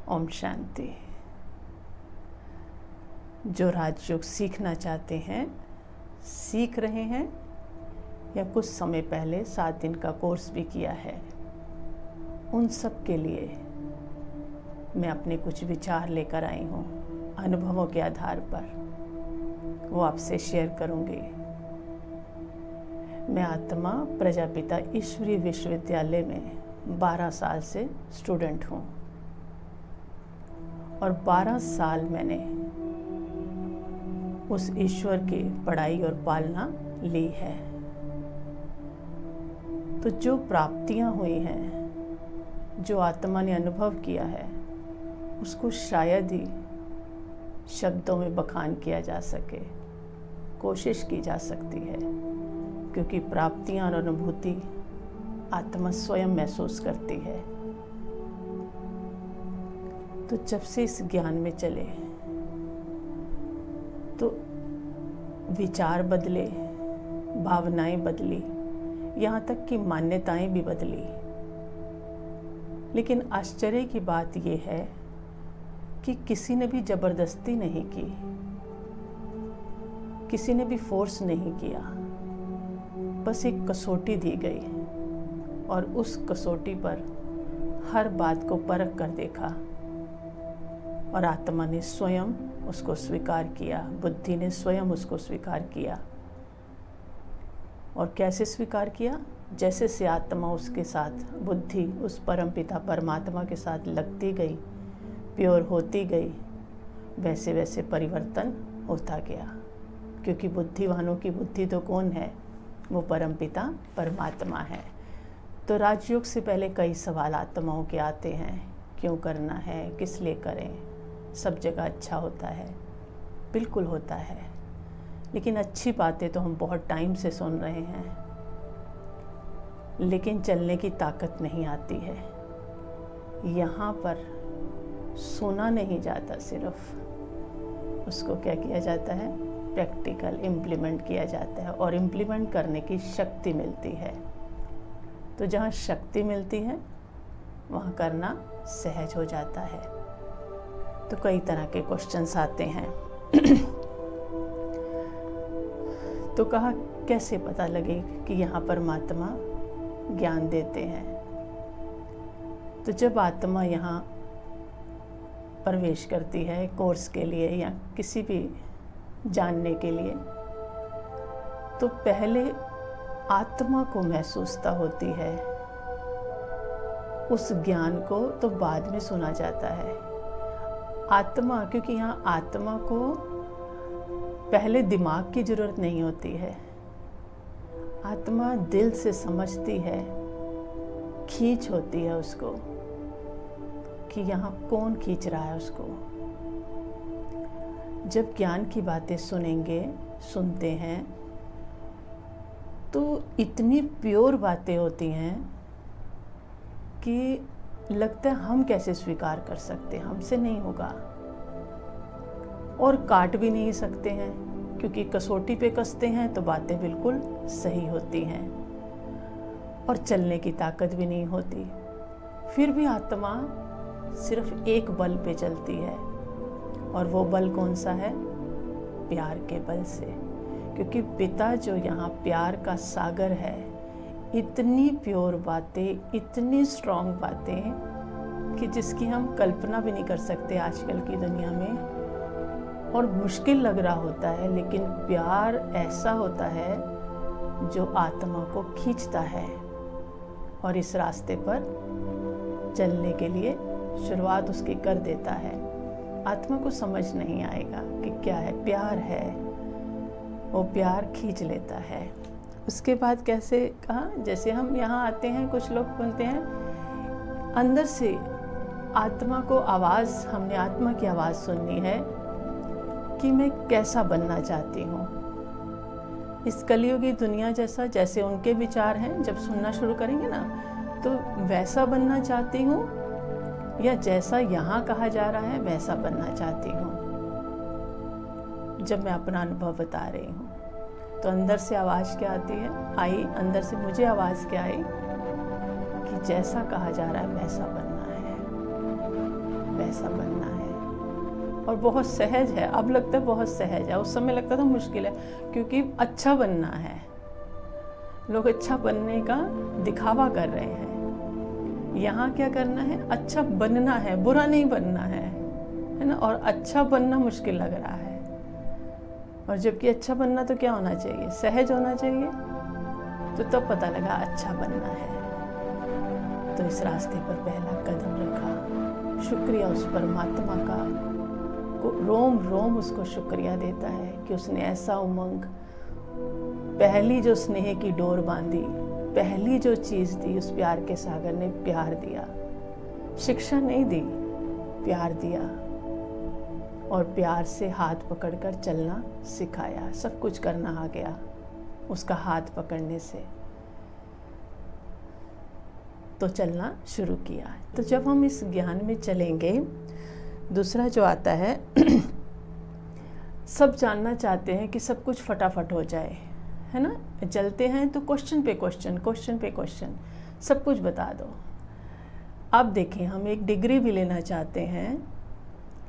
ओम शांति। जो राजयोग सीखना चाहते हैं, सीख रहे हैं या कुछ समय पहले 7 दिन का कोर्स भी किया है, उन सब के लिए मैं अपने कुछ विचार लेकर आई हूँ। अनुभवों के आधार पर वो आपसे शेयर करूँगी। मैं आत्मा प्रजापिता ईश्वरीय विश्वविद्यालय में 12 साल से स्टूडेंट हूँ और 12 साल मैंने उस ईश्वर की पढ़ाई और पालना ली है। तो जो प्राप्तियां हुई हैं, जो आत्मा ने अनुभव किया है, उसको शायद ही शब्दों में बखान किया जा सके, कोशिश की जा सकती है, क्योंकि प्राप्तियां और अनुभूति आत्मा स्वयं महसूस करती है। तो जब से इस ज्ञान में चले तो विचार बदले, भावनाएं बदली, यहाँ तक कि मान्यताएं भी बदली। लेकिन आश्चर्य की बात यह है कि किसी ने भी जबरदस्ती नहीं की, किसी ने भी फोर्स नहीं किया। बस एक कसौटी दी गई और उस कसौटी पर हर बात को परख कर देखा और आत्मा ने स्वयं उसको स्वीकार किया, बुद्धि ने स्वयं उसको स्वीकार किया। और कैसे स्वीकार किया? जैसे से आत्मा उसके साथ, बुद्धि उस परमपिता परमात्मा के साथ लगती गई, प्योर होती गई, वैसे वैसे परिवर्तन होता गया। क्योंकि बुद्धिवानों की बुद्धि तो कौन है? वो परमपिता परमात्मा है। तो राजयोग से पहले कई सवाल आत्माओं के आते हैं, क्यों करना है, किस लिए करें, सब जगह अच्छा होता है, बिल्कुल होता है। लेकिन अच्छी बातें तो हम बहुत टाइम से सुन रहे हैं, लेकिन चलने की ताकत नहीं आती है। यहाँ पर सुना नहीं जाता, सिर्फ उसको क्या किया जाता है? प्रैक्टिकल इम्प्लीमेंट किया जाता है और इम्प्लीमेंट करने की शक्ति मिलती है। तो जहाँ शक्ति मिलती है वहाँ करना सहज हो जाता है। तो कई तरह के क्वेश्चंस आते हैं। तो कहा कैसे पता लगे कि यहाँ परमात्मा ज्ञान देते हैं? तो जब आत्मा यहाँ प्रवेश करती है कोर्स के लिए या किसी भी जानने के लिए, तो पहले आत्मा को महसूसता होती है, उस ज्ञान को तो बाद में सुना जाता है। आत्मा, क्योंकि यहाँ आत्मा को पहले दिमाग की जरूरत नहीं होती है, आत्मा दिल से समझती है, खींच होती है उसको कि यहाँ कौन खींच रहा है उसको। जब ज्ञान की बातें सुनते हैं तो इतनी प्योर बातें होती हैं कि लगता है हम कैसे स्वीकार कर सकते हैं, हमसे नहीं होगा। और काट भी नहीं सकते हैं, क्योंकि कसौटी पे कसते हैं तो बातें बिल्कुल सही होती हैं और चलने की ताकत भी नहीं होती। फिर भी आत्मा सिर्फ एक बल पे चलती है, और वो बल कौन सा है? प्यार के बल से। क्योंकि पिता जो यहाँ प्यार का सागर है, इतनी प्योर बातें, इतनी स्ट्रॉन्ग बातें कि जिसकी हम कल्पना भी नहीं कर सकते आजकल की दुनिया में, और मुश्किल लग रहा होता है। लेकिन प्यार ऐसा होता है जो आत्मा को खींचता है और इस रास्ते पर चलने के लिए शुरुआत उसकी कर देता है। आत्मा को समझ नहीं आएगा कि क्या है, प्यार है, वो प्यार खींच लेता है। उसके बाद कैसे कहा? जैसे हम यहाँ आते हैं, कुछ लोग बोलते हैं अंदर से आत्मा को आवाज़, हमने आत्मा की आवाज़ सुननी है कि मैं कैसा बनना चाहती हूँ इस कलियुगी दुनिया जैसा। जैसे उनके विचार हैं, जब सुनना शुरू करेंगे ना, तो वैसा बनना चाहती हूँ या जैसा यहाँ कहा जा रहा है वैसा बनना चाहती हूँ। जब मैं अपना अनुभव बता रही हूँ तो अंदर से आवाज़ क्या आती है? अंदर से मुझे आवाज़ क्या आई कि जैसा कहा जा रहा है वैसा बनना है। वैसा बनना है। और बहुत सहज है, अब लगता है बहुत सहज है, उस समय लगता था मुश्किल है, क्योंकि अच्छा बनना है। लोग अच्छा बनने का दिखावा कर रहे हैं। यहाँ क्या करना है? अच्छा बनना है, बुरा नहीं बनना है ना। और अच्छा बनना मुश्किल लग रहा है, और जबकि अच्छा बनना तो क्या होना चाहिए? सहज होना चाहिए। तो तब पता लगा अच्छा बनना है। तो इस रास्ते पर पहला कदम रखा। शुक्रिया उस परमात्मा का, को रोम रोम उसको शुक्रिया देता है कि उसने ऐसा उमंग, पहली जो स्नेह की डोर बांधी, पहली जो चीज़ दी, उस प्यार के सागर ने प्यार दिया। शिक्षा नहीं दी, प्यार दिया, और प्यार से हाथ पकड़कर चलना सिखाया। सब कुछ करना आ गया उसका हाथ पकड़ने से, तो चलना शुरू किया। तो जब हम इस ज्ञान में चलेंगे, दूसरा जो आता है सब जानना चाहते हैं कि सब कुछ फटाफट हो जाए, है ना। चलते हैं तो क्वेश्चन पे क्वेश्चन, क्वेश्चन पे क्वेश्चन, सब कुछ बता दो। अब देखें, हम एक डिग्री भी लेना चाहते हैं,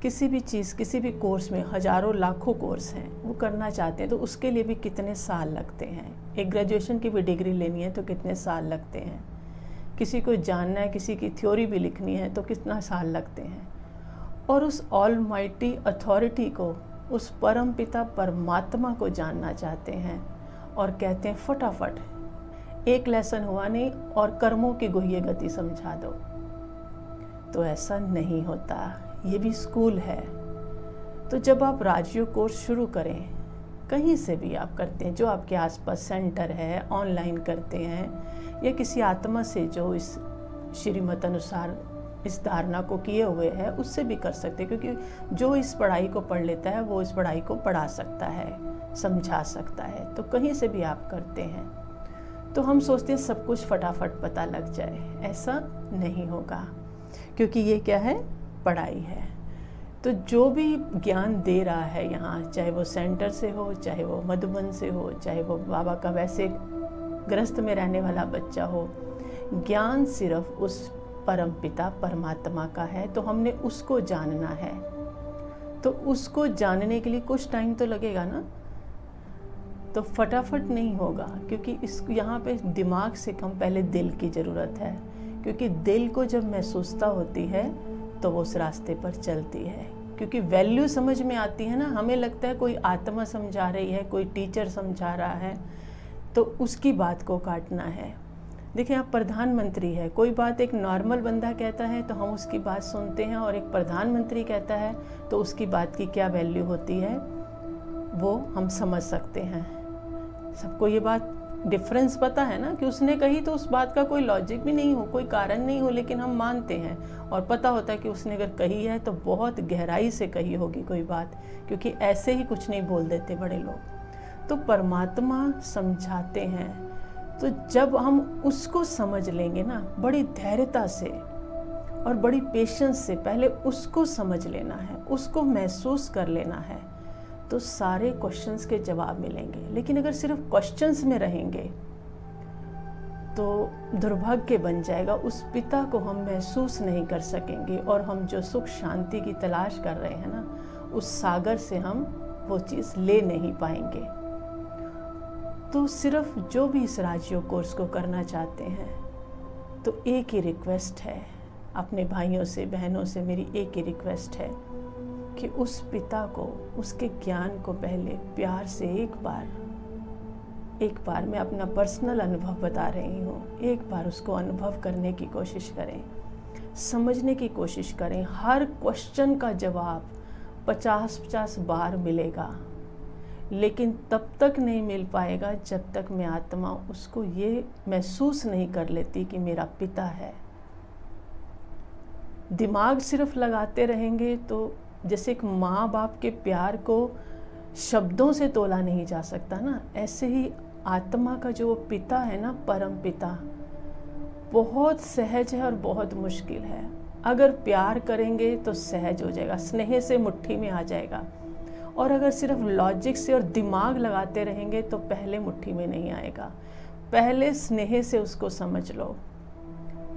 किसी भी चीज़, किसी भी कोर्स में हज़ारों लाखों कोर्स हैं, वो करना चाहते हैं तो उसके लिए भी कितने साल लगते हैं। एक ग्रेजुएशन की भी डिग्री लेनी है तो कितने साल लगते हैं। किसी को जानना है, किसी की थ्योरी भी लिखनी है तो कितना साल लगते हैं। और उस ऑलमाइटी अथॉरिटी को, उस परम पिता परमात्मा को जानना चाहते हैं, और कहते हैं फटाफट एक लेसन हुआ नहीं और कर्मों की गुह्य गति समझा दो। तो ऐसा नहीं होता, ये भी स्कूल है। तो जब आप राजयोग कोर्स शुरू करें, कहीं से भी आप करते हैं, जो आपके आसपास सेंटर है, ऑनलाइन करते हैं, या किसी आत्मा से जो इस श्रीमत अनुसार इस धारणा को किए हुए है, उससे भी कर सकते हैं। क्योंकि जो इस पढ़ाई को पढ़ लेता है वो इस पढ़ाई को पढ़ा सकता है, समझा सकता है। तो कहीं से भी आप करते हैं। तो हम सोचते हैं सब कुछ फटाफट पता लग जाए, ऐसा नहीं होगा, क्योंकि ये क्या है? पढ़ाई है। तो जो भी ज्ञान दे रहा है यहाँ, चाहे वो सेंटर से हो, चाहे वो मधुबन से हो, चाहे वो बाबा का वैसे गृहस्थ में रहने वाला बच्चा हो, ज्ञान सिर्फ उस परम पिता परमात्मा का है। तो हमने उसको जानना है। तो उसको जानने के लिए कुछ टाइम तो लगेगा ना। तो फटाफट नहीं होगा, क्योंकि इस यहाँ पे दिमाग से कम पहले दिल की ज़रूरत है। क्योंकि दिल को जब महसूसता होती है तो वो उस रास्ते पर चलती है। क्योंकि वैल्यू समझ में आती है ना। हमें लगता है कोई आत्मा समझा रही है, कोई टीचर समझा रहा है, तो उसकी बात को काटना है। देखिए, आप प्रधानमंत्री है, कोई बात एक नॉर्मल बंदा कहता है तो हम उसकी बात सुनते हैं, और एक प्रधानमंत्री कहता है तो उसकी बात की क्या वैल्यू होती है वो हम समझ सकते हैं। सबको ये बात डिफरेंस पता है ना, कि उसने कही तो उस बात का कोई लॉजिक भी नहीं हो, कोई कारण नहीं हो, लेकिन हम मानते हैं। और पता होता है कि उसने अगर कही है तो बहुत गहराई से कही होगी कोई बात, क्योंकि ऐसे ही कुछ नहीं बोल देते बड़े लोग। तो परमात्मा समझाते हैं, तो जब हम उसको समझ लेंगे ना, बड़ी धैर्यता से और बड़ी पेशेंस से पहले उसको समझ लेना है, उसको महसूस कर लेना है, तो सारे क्वेश्चंस के जवाब मिलेंगे। लेकिन अगर सिर्फ क्वेश्चंस में रहेंगे तो दुर्भाग्य बन जाएगा। उस पिता को हम महसूस नहीं कर सकेंगे, और हम जो सुख शांति की तलाश कर रहे हैं ना, उस सागर से हम वो चीज़ ले नहीं पाएंगे। तो सिर्फ जो भी इस राजयोग कोर्स को करना चाहते हैं, तो एक ही रिक्वेस्ट है अपने भाइयों से, बहनों से, मेरी एक ही रिक्वेस्ट है कि उस पिता को, उसके ज्ञान को पहले प्यार से एक बार मैं अपना पर्सनल अनुभव बता रही हूँ, एक बार उसको अनुभव करने की कोशिश करें, समझने की कोशिश करें। हर क्वेश्चन का जवाब 50-50 बार मिलेगा, लेकिन तब तक नहीं मिल पाएगा जब तक मैं आत्मा उसको ये महसूस नहीं कर लेती कि मेरा पिता है। दिमाग सिर्फ लगाते रहेंगे तो जैसे एक माँ बाप के प्यार को शब्दों से तोला नहीं जा सकता ना, ऐसे ही आत्मा का जो पिता है ना, परम पिता, बहुत सहज है और बहुत मुश्किल है। अगर प्यार करेंगे तो सहज हो जाएगा, स्नेह से मुट्ठी में आ जाएगा। और अगर सिर्फ लॉजिक से और दिमाग लगाते रहेंगे तो पहले मुट्ठी में नहीं आएगा। पहले स्नेह से उसको समझ लो,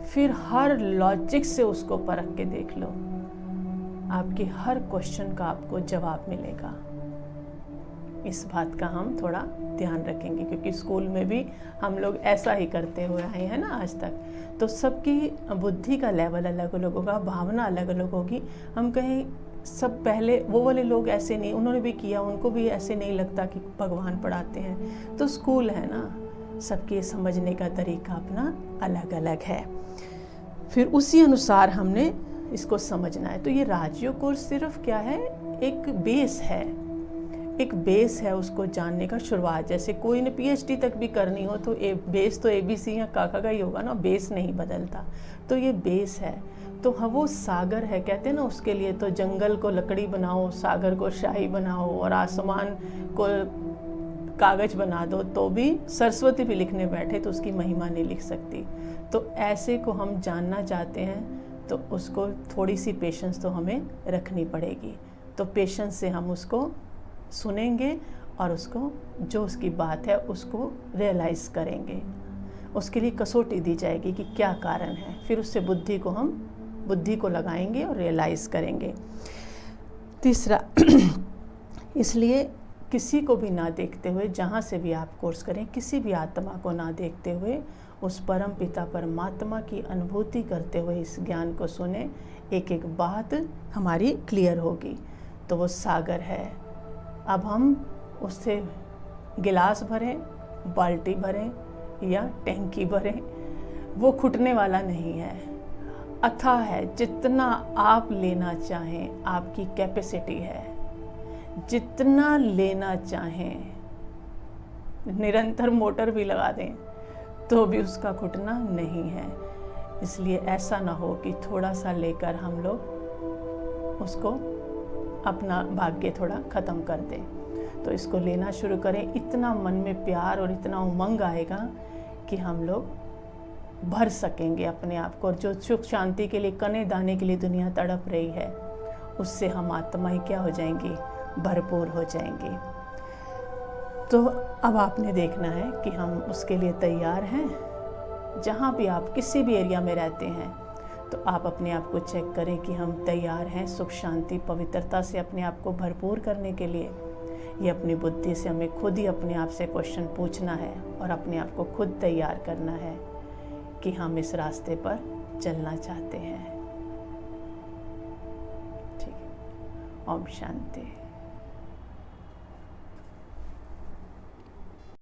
फिर हर लॉजिक से उसको परख के देख लो, आपके हर क्वेश्चन का आपको जवाब मिलेगा। इस बात का हम थोड़ा ध्यान रखेंगे, क्योंकि स्कूल में भी हम लोग ऐसा ही करते हुए आए हैं ना आज तक। तो सबकी बुद्धि का लेवल अलग अलग होगा, भावना अलग अलग होगी। हम कहें सब पहले वो वाले लोग ऐसे नहीं, उन्होंने भी किया, उनको भी ऐसे नहीं लगता कि भगवान पढ़ाते हैं। तो स्कूल है ना, सबके समझने का तरीका अपना अलग अलग है। फिर उसी अनुसार हमने इसको समझना है। तो ये राजयोग कोर्स सिर्फ क्या है, एक बेस है, एक बेस है उसको जानने का, शुरुआत। जैसे कोई ने पीएचडी तक भी करनी हो तो बेस तो ABC या काका का ही होगा ना, बेस नहीं बदलता। तो ये बेस है। तो हाँ, वो सागर है, कहते हैं ना, उसके लिए तो जंगल को लकड़ी बनाओ, सागर को शाही बनाओ और आसमान को कागज बना दो, तो भी सरस्वती भी लिखने बैठे तो उसकी महिमा नहीं लिख सकती। तो ऐसे को हम जानना चाहते हैं तो उसको थोड़ी सी पेशेंस तो हमें रखनी पड़ेगी। तो पेशेंस से हम उसको सुनेंगे और उसको जो उसकी बात है उसको रियलाइज़ करेंगे। उसके लिए कसौटी दी जाएगी कि क्या कारण है, फिर उससे बुद्धि को लगाएंगे और रियलाइज़ करेंगे। तीसरा, इसलिए किसी को भी ना देखते हुए, जहाँ से भी आप कोर्स करें, किसी भी आत्मा को ना देखते हुए उस परम पिता परमात्मा की अनुभूति करते हुए इस ज्ञान को सुने। एक एक बात हमारी क्लियर होगी। तो वो सागर है। अब हम उससे गिलास भरें, बाल्टी भरें या टैंकी भरें, वो खुटने वाला नहीं है। अथाह है, जितना आप लेना चाहें, आपकी कैपेसिटी है, जितना लेना चाहें। निरंतर मोटर भी लगा दें तो भी उसका घुटना नहीं है। इसलिए ऐसा ना हो कि थोड़ा सा लेकर हम लोग उसको अपना भाग्य थोड़ा ख़त्म कर दें। तो इसको लेना शुरू करें। इतना मन में प्यार और इतना उमंग आएगा कि हम लोग भर सकेंगे अपने आप को। और जो सुख शांति के लिए, कने दाने के लिए दुनिया तड़प रही है, उससे हम आत्मा ही क्या हो जाएंगी, भरपूर हो जाएंगे। तो अब आपने देखना है कि हम उसके लिए तैयार हैं। जहाँ भी आप किसी भी एरिया में रहते हैं तो आप अपने आप को चेक करें कि हम तैयार हैं सुख शांति पवित्रता से अपने आप को भरपूर करने के लिए। ये अपनी बुद्धि से हमें खुद ही अपने आप से क्वेश्चन पूछना है और अपने आप को खुद तैयार करना है कि हम इस रास्ते पर चलना चाहते हैं। ठीक है। ओम शांति।